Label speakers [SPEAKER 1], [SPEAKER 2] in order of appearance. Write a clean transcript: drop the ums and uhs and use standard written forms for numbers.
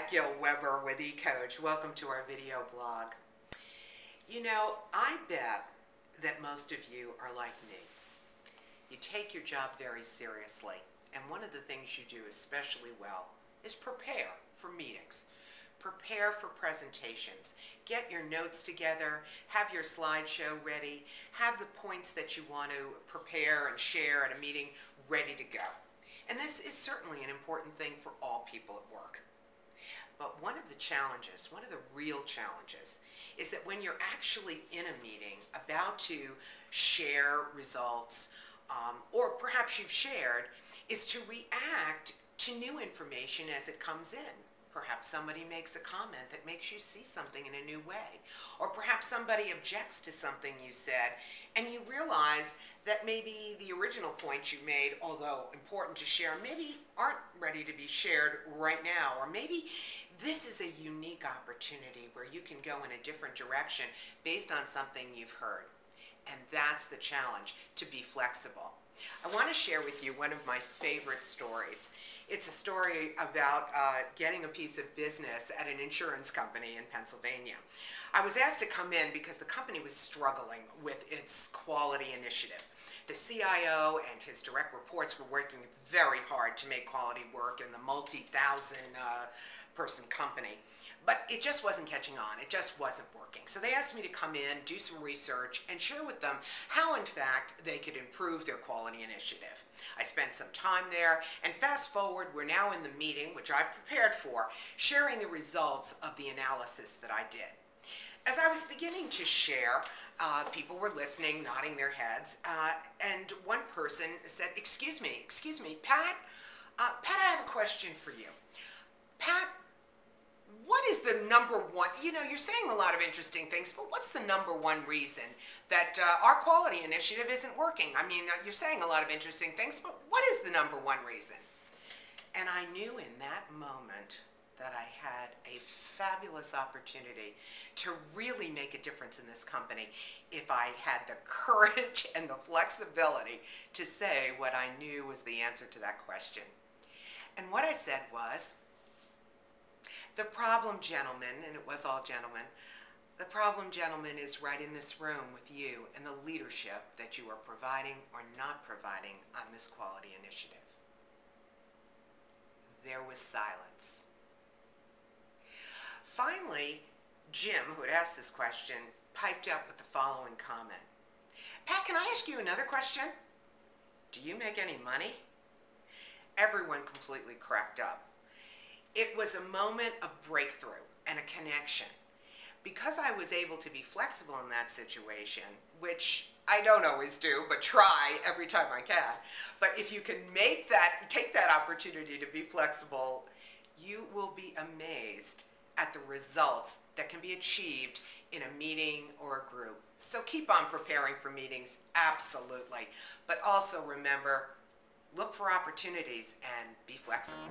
[SPEAKER 1] Pat Gill-Weber with eCoach. Welcome to our video blog. You know, I bet that most of you are like me. You take your job very seriously, and one of the things you do especially well is prepare for meetings. Prepare for presentations. Get your notes together, have your slideshow ready, have the points that you want to prepare and share at a meeting ready to go. And this is certainly an important thing for all people at work. But one of the challenges, one of the real challenges, is that when you're actually in a meeting about to share results, or perhaps you've shared, is to react to new information as it comes in. Perhaps somebody makes a comment that makes you see something in a new way. Or perhaps somebody objects to something you said, and you realize that maybe the original points you made, although important to share, maybe aren't ready to be shared right now. Or maybe this is a unique opportunity where you can go in a different direction based on something you've heard. And that's the challenge, to be flexible. I want to share with you one of my favorite stories. It's a story about getting a piece of business at an insurance company in Pennsylvania. I was asked to come in because the company was struggling with its quality initiative. The CIO and his direct reports were working very hard to make quality work in the multi-thousand person company. But it just wasn't catching on. It just wasn't working. So they asked me to come in, do some research, and share with them how, in fact, they could improve their quality initiative. I spent some time there, and fast forward, we're now in the meeting, which I've prepared for, sharing the results of the analysis that I did. As I was beginning to share, people were listening, nodding their heads, and one person said, excuse me, Pat, Pat, I have a question for you. Pat, what is the number one, you know, you're saying a lot of interesting things, but what's the number one reason that our quality initiative isn't working? I mean, you're saying a lot of interesting things, but what is the number one reason? And I knew in that moment that I had a fabulous opportunity to really make a difference in this company if I had the courage and the flexibility to say what I knew was the answer to that question. And what I said was, the problem, gentlemen, and it was all gentlemen, the problem, gentlemen, is right in this room with you and the leadership that you are providing or not providing on this quality initiative. There was silence. Finally, Jim, who had asked this question, piped up with the following comment. Pat, can I ask you another question? Do you make any money? Everyone completely cracked up. It was a moment of breakthrough and a connection. Because I was able to be flexible in that situation, which I don't always do, but try every time I can. But if you can take that opportunity to be flexible, you will be amazed at the results that can be achieved in a meeting or a group. So keep on preparing for meetings, absolutely. But also remember, look for opportunities and be flexible.